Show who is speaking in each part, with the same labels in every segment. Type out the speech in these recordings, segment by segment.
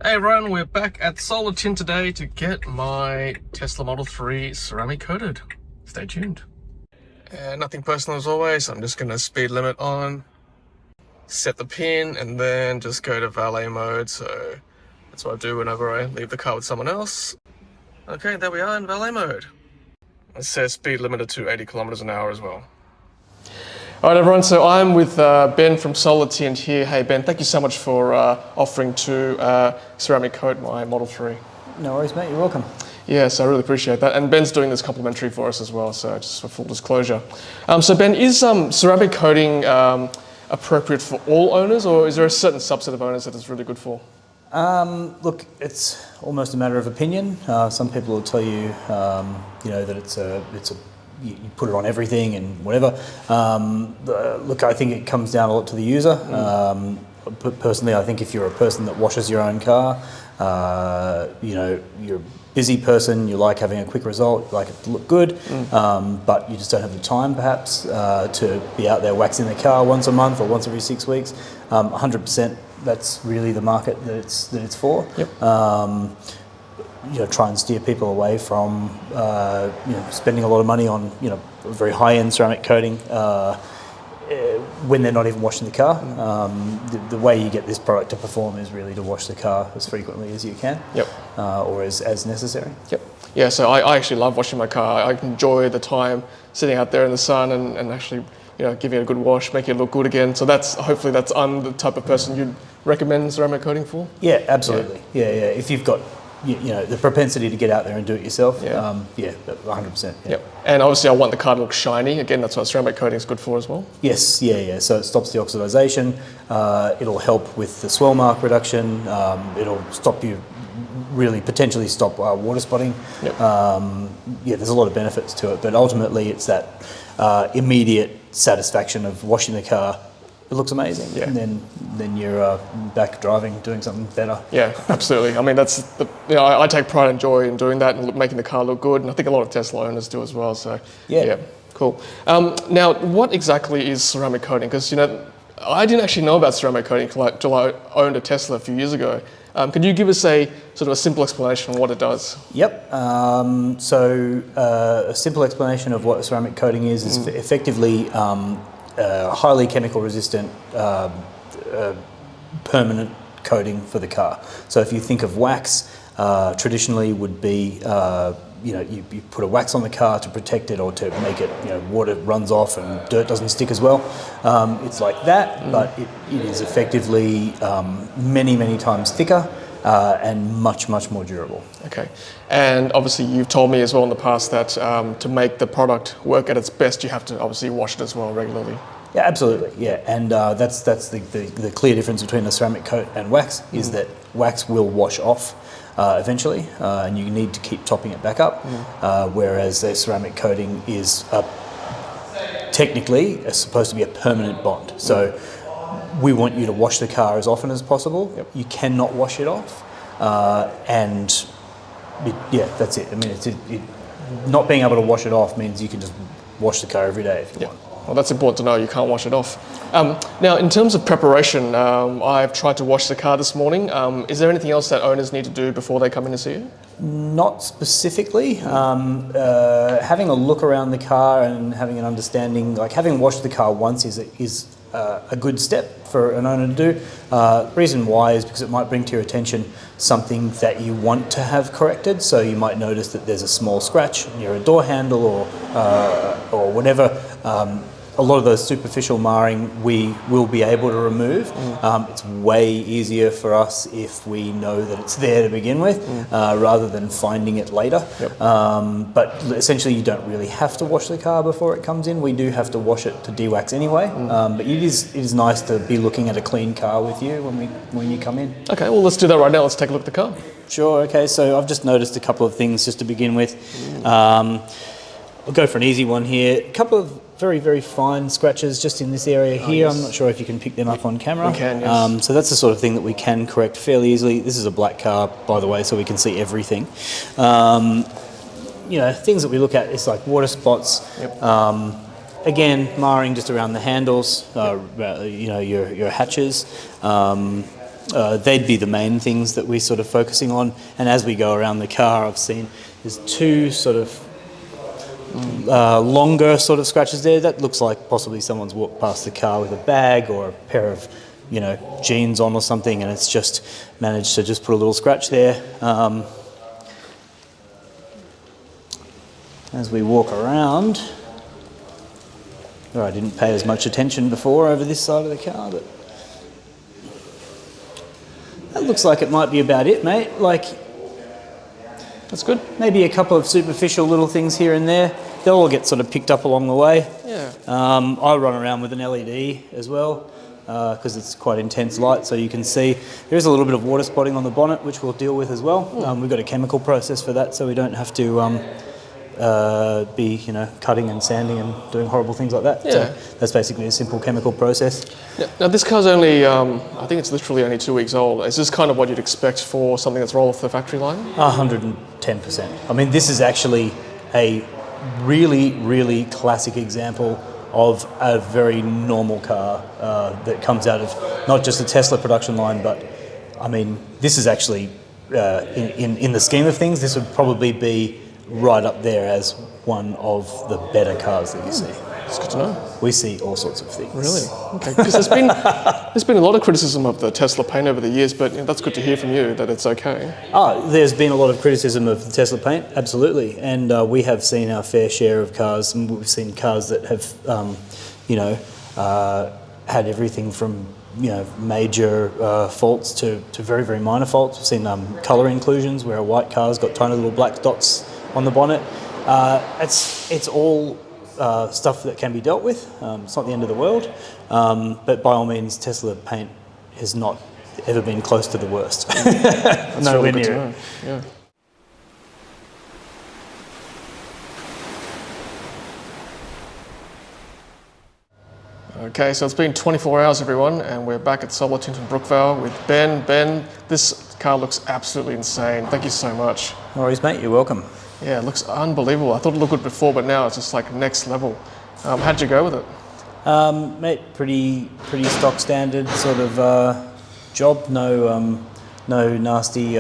Speaker 1: Hey everyone, we're back at Solar Tin today to get my Tesla Model 3 ceramic coated. Stay tuned. And nothing personal as always, I'm just going to speed limit on, set the pin, and then just go to valet mode. So that's what I do whenever I leave the car with someone else. Okay, there we are in valet mode. It says speed limited to 80 kilometers an hour as well. All right, everyone, so I'm with Ben from Solar Tint here. Hey, Ben, thank you so much for offering to ceramic coat my Model 3.
Speaker 2: No worries, mate. You're welcome.
Speaker 1: Yes, I really appreciate that. And Ben's doing this complimentary for us as well, so just for full disclosure. So Ben, is ceramic coating appropriate for all owners, or is there a certain subset of owners that it's really good for?
Speaker 2: Look, it's almost a matter of opinion. Some people will tell you, that it's a you put it on everything and whatever. Look, I think it comes down a lot to the user. Personally, I think if you're a person that washes your own car, you're a busy person, you like having a quick result, you like it to look good, but you just don't have the time perhaps to be out there waxing the car once a month or once every 6 weeks. 100%, that's really the market that it's for. Yep. Try and steer people away from spending a lot of money on very high-end ceramic coating when they're not even washing the car. The way you get this product to perform is really to wash the car as frequently as you can. Yep. Or as necessary.
Speaker 1: Yep. Yeah, so I actually love washing my car. I enjoy the time sitting out there in the sun and actually giving it a good wash, making it look good again. So hopefully I'm the type of person you'd recommend ceramic coating for?
Speaker 2: Yeah, absolutely. Yeah. If you've got the propensity to get out there and do it yourself, 100%. Yeah.
Speaker 1: Yep. And obviously I want the car to look shiny. Again, that's what ceramic coating is good for as well.
Speaker 2: Yes, yeah. So it stops the oxidization, it'll help with the swell mark reduction, it'll stop you, really potentially stop water spotting. Yep. There's a lot of benefits to it, but ultimately it's that immediate satisfaction of washing the car. It looks amazing, and then you're back driving, doing something better.
Speaker 1: Yeah, absolutely. I mean, I take pride and joy in doing that and making the car look good, and I think a lot of Tesla owners do as well. So yeah, cool. Now, what exactly is ceramic coating? Because I didn't actually know about ceramic coating until I owned a Tesla a few years ago. Could you give us a sort of a simple explanation on what it does?
Speaker 2: Yep. So a simple explanation of what ceramic coating is effectively highly chemical resistant permanent coating for the car. So if you think of wax, traditionally would be you put a wax on the car to protect it or to make it water runs off and dirt doesn't stick as well. It's like that, but it is effectively many times thicker and much more durable.
Speaker 1: Okay, and obviously you've told me as well in the past that to make the product work at its best, you have to obviously wash it as well regularly.
Speaker 2: Yeah, absolutely. Yeah, and that's the clear difference between a ceramic coat and wax is that wax will wash off eventually, and you need to keep topping it back up, whereas a ceramic coating is technically supposed to be a permanent bond. So we want you to wash the car as often as possible. Yep. You cannot wash it off, that's it. I mean, not being able to wash it off means you can just wash the car every day if you want.
Speaker 1: Well, that's important to know. You can't wash it off. Now, in terms of preparation, I've tried to wash the car this morning. Is there anything else that owners need to do before they come in to see you?
Speaker 2: Not specifically. Having a look around the car and having an understanding, like having washed the car once is a good step for an owner to do. The reason why is because it might bring to your attention something that you want to have corrected. So you might notice that there's a small scratch near a door handle or whatever. A lot of those superficial marring we will be able to remove. It's way easier for us if we know that it's there to begin with, rather than finding it later. Yep. But essentially you don't really have to wash the car before it comes in. We do have to wash it to de-wax anyway, but it is nice to be looking at a clean car with you when you come in. Okay, well let's do that right now. Let's take a look at the car. Sure, okay, so I've just noticed a couple of things just to begin with. I'll go for an easy one here. A couple of very fine scratches just in this area here. Yes. I'm not sure if you can pick them up on camera.
Speaker 1: We can, yes.
Speaker 2: So that's the sort of thing that we can correct fairly easily. This is a black car, by the way, so we can see everything. Things that we look at is like water spots. Yep. Again, marring just around the handles, your hatches. they'd be the main things that we're sort of focusing on. And as we go around the car, I've seen there's two sort of longer sort of scratches there. That looks like possibly someone's walked past the car with a bag or a pair of, jeans on or something, and it's just managed to just put a little scratch there. As we walk around, I didn't pay as much attention before over this side of the car, but that looks like it might be about it, mate. That's good. Maybe a couple of superficial little things here and there. They'll all get sort of picked up along the way.
Speaker 1: Yeah.
Speaker 2: I run around with an LED as well because it's quite intense light, so you can see there is a little bit of water spotting on the bonnet, which we'll deal with as well. We've got a chemical process for that, so we don't have to be cutting and sanding and doing horrible things like that.
Speaker 1: Yeah.
Speaker 2: So that's basically a simple chemical process.
Speaker 1: Yeah. Now this car's only, I think it's literally only 2 weeks old. Is this kind of what you'd expect for something that's rolled off the factory line?
Speaker 2: 110%. I mean, this is actually a really, really classic example of a very normal car that comes out of not just a Tesla production line, but I mean, this is actually, in the scheme of things, this would probably be right up there as one of the better cars that you see.
Speaker 1: It's good to know.
Speaker 2: We see all sorts of things.
Speaker 1: Really? Okay. Because there's been a lot of criticism of the Tesla paint over the years, but that's good to hear from you that it's okay.
Speaker 2: There's been a lot of criticism of the Tesla paint, absolutely, and we have seen our fair share of cars, and we've seen cars that have, had everything from major faults to very, very minor faults. We've seen colour inclusions where a white car's got tiny little black dots on the bonnet. It's all stuff that can be dealt with. It's not the end of the world, but by all means, Tesla paint has not ever been close to the worst.
Speaker 1: That's
Speaker 2: Nowhere
Speaker 1: really good
Speaker 2: near
Speaker 1: to
Speaker 2: it.
Speaker 1: know. Yeah. Okay, so it's been 24 hours, everyone, and we're back at Solar Tint in Brookvale with Ben. Ben, this car looks absolutely insane. Thank you so much.
Speaker 2: No worries, mate. You're welcome.
Speaker 1: Yeah, it looks unbelievable. I thought it looked good before, but now it's just like next level. How'd you go with it?
Speaker 2: Mate, pretty stock standard sort of job. No nasty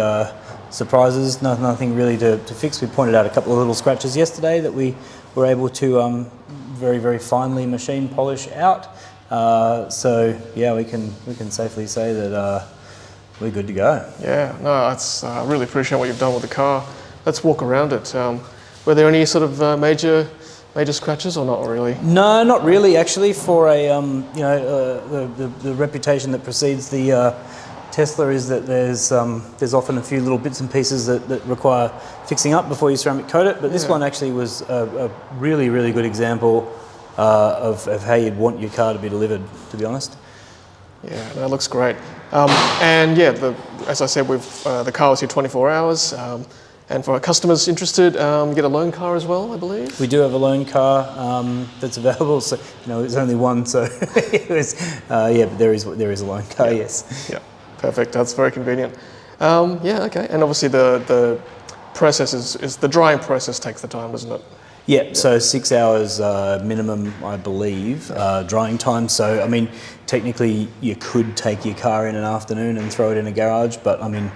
Speaker 2: surprises. Nothing really to fix. We pointed out a couple of little scratches yesterday that we were able to very, very finely machine polish out. So yeah, we can safely say that we're good to go.
Speaker 1: Yeah, no, I really appreciate what you've done with the car. Let's walk around it. Were there any sort of major scratches or not really?
Speaker 2: No, not really. Actually, for a the reputation that precedes the Tesla is that there's often a few little bits and pieces that require fixing up before you ceramic coat it. But this one actually was a really, really good example of how you'd want your car to be delivered, to be honest.
Speaker 1: Yeah, that looks great. And yeah, as I said, the car was here 24 hours. And for our customers interested, you get a loan car as well, I believe?
Speaker 2: We do have a loan car that's available. So, there's only one, so but there is a loan car, yes.
Speaker 1: Yeah, perfect. That's very convenient. Yeah, okay. And obviously the process is the drying process takes the time, doesn't it?
Speaker 2: Yeah, so 6 hours minimum, I believe, drying time. So, I mean, technically you could take your car in an afternoon and throw it in a garage, but I mean,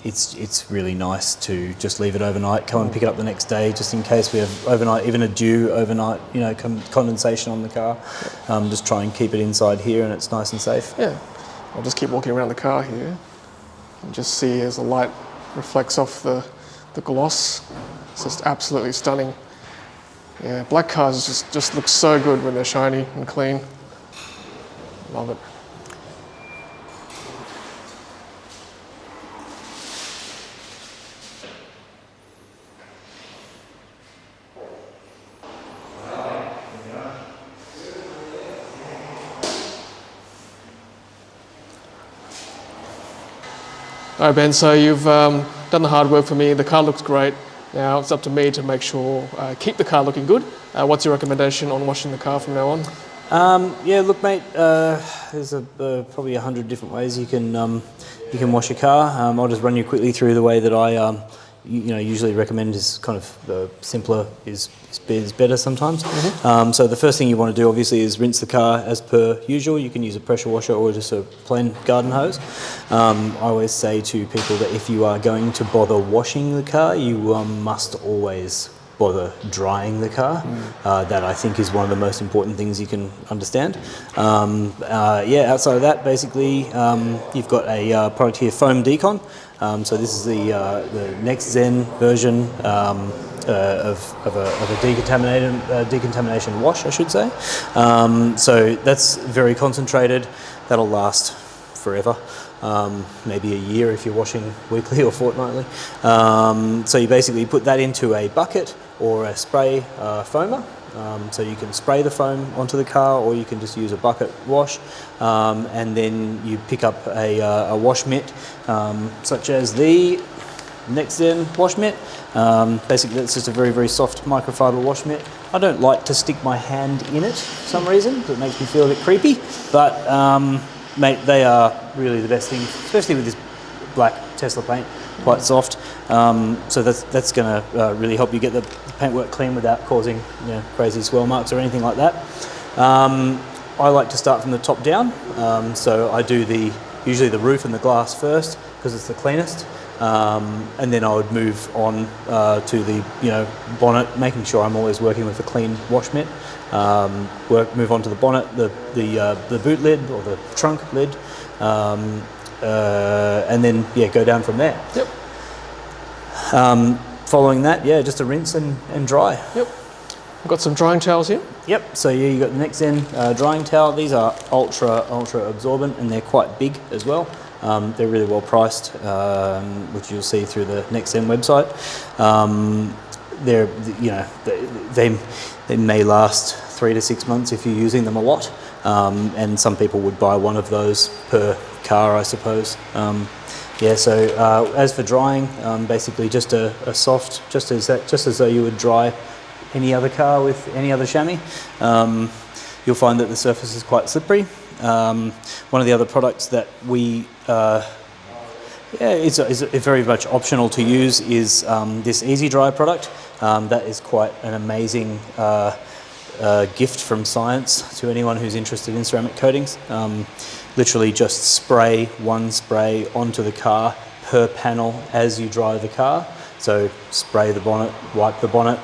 Speaker 2: it's really nice to just leave it overnight, come and pick it up the next day, just in case we have overnight, even a dew overnight, condensation on the car. Just try and keep it inside here and it's nice and safe.
Speaker 1: Yeah, I'll just keep walking around the car here and just see as the light reflects off the gloss. It's just absolutely stunning. Yeah, black cars just look so good when they're shiny and clean. Love it. All right, Ben, so you've done the hard work for me. The car looks great. Now it's up to me to make sure, keep the car looking good. What's your recommendation on washing the car from now on?
Speaker 2: Yeah, look, mate, there's probably 100 different ways you can wash your car. I'll just run you quickly through the way that I usually recommend is kind of simpler is better sometimes. So the first thing you want to do obviously is rinse the car as per usual. You can use a pressure washer or just a plain garden hose. I always say to people that if you are going to bother washing the car, you must always bother drying the car. That I think is one of the most important things you can understand. Outside of that, basically you've got a product here, Foam Decon. So this is the Next Zen version of a decontamination wash, I should say. So that's very concentrated. That'll last forever. Maybe a year if you're washing weekly or fortnightly. So you basically put that into a bucket or a spray foamer. So you can spray the foam onto the car, or you can just use a bucket wash, and then you pick up a wash mitt, such as the Next Zen wash mitt. Basically that's just a very, very soft microfiber wash mitt. I don't like to stick my hand in it for some reason, because it makes me feel a bit creepy, but mate, they are really the best thing, especially with this black Tesla paint, quite soft. So that's going to really help you get the paintwork clean without causing crazy swirl marks or anything like that. I like to start from the top down, so I do usually the roof and the glass first because it's the cleanest, and then I would move on to the bonnet, making sure I'm always working with a clean wash mitt. Move on to the bonnet, the boot lid or the trunk lid, and then go down from there.
Speaker 1: Yep.
Speaker 2: Following that, just a rinse and dry.
Speaker 1: Yep. I've got some drying towels here.
Speaker 2: Yep. So you got the Next Zen drying towel. These are ultra absorbent, and they're quite big as well. They're really well priced, which you'll see through the Next Zen website. They may last 3 to 6 months if you're using them a lot, and some people would buy one of those per car, I suppose. So as for drying, basically just a soft, just as though you would dry any other car with any other chamois. You'll find that the surface is quite slippery. One of the other products that we it's very much optional to use is this Easy Dry product. That is quite an amazing gift from science to anyone who's interested in ceramic coatings. Literally just spray one spray onto the car per panel as you dry the car. So spray the bonnet, wipe the bonnet,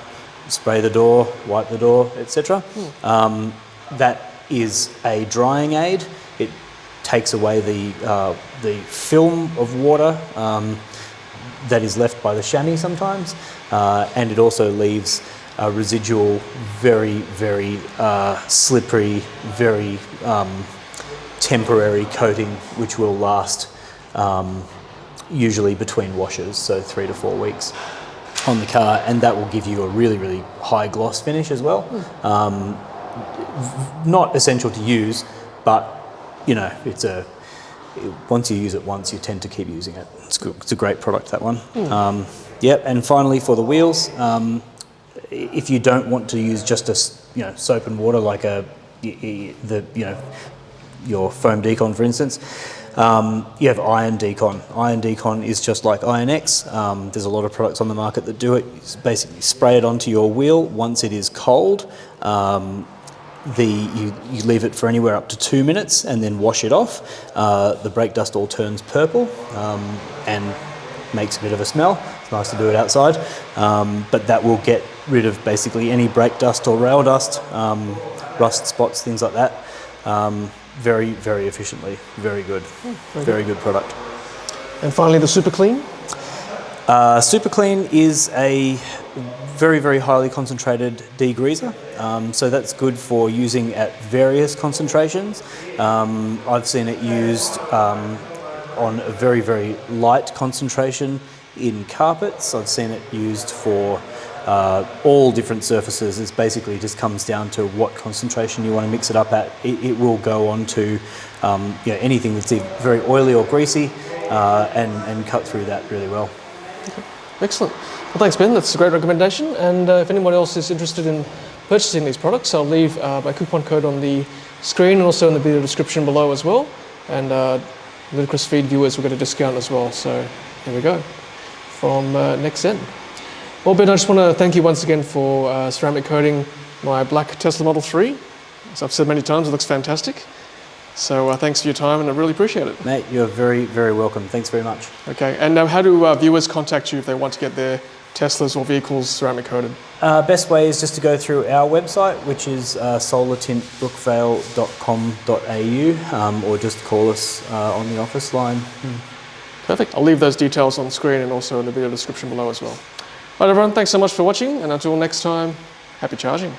Speaker 2: spray the door, wipe the door, etc. That is a drying aid. It takes away the film of water that is left by the chamois sometimes, and it also leaves a residual, very, very slippery, very temporary coating, which will last usually between washes, so 3 to 4 weeks on the car, and that will give you a really, really high gloss finish as well. Not essential to use, but once you use it once, you tend to keep using it. It's good. It's a great product, that one. And finally for the wheels, if you don't want to use just a soap and water like your Foam Decon, for instance, you have Iron Decon. Iron Decon is just like Iron X. There's a lot of products on the market that do it. You basically spray it onto your wheel once it is cold. You leave it for anywhere up to 2 minutes and then wash it off. The brake dust all turns purple and makes a bit of a smell. It's nice to do it outside, but that will get rid of basically any brake dust or rail dust, rust spots, things like that. Very, very efficiently. Very good. Very good product.
Speaker 1: And finally, the Super Clean.
Speaker 2: Super Clean is a very, very highly concentrated degreaser. So that's good for using at various concentrations. I've seen it used on a very, very light concentration in carpets. I've seen it used for all different surfaces. It basically just comes down to what concentration you want to mix it up at. It will go on to anything that's very oily or greasy and cut through that really well.
Speaker 1: Okay. Excellent. Well, thanks, Ben. That's a great recommendation. And if anyone else is interested in purchasing these products, I'll leave my coupon code on the screen and also in the video description below as well. And Ludicrous Feed viewers will get a discount as well. So there we go. from Nexen. Well, Ben, I just want to thank you once again for ceramic coating my black Tesla Model 3. As I've said many times, it looks fantastic. So thanks for your time, and I really appreciate it.
Speaker 2: Mate, you're very, very welcome. Thanks very much.
Speaker 1: Okay, and how do viewers contact you if they want to get their Teslas or vehicles ceramic coated?
Speaker 2: Best way is just to go through our website, which is solartintbrookvale.com.au, or just call us on the office line.
Speaker 1: Perfect. I'll leave those details on the screen and also in the video description below as well. All right, everyone, thanks so much for watching, and until next time, happy charging.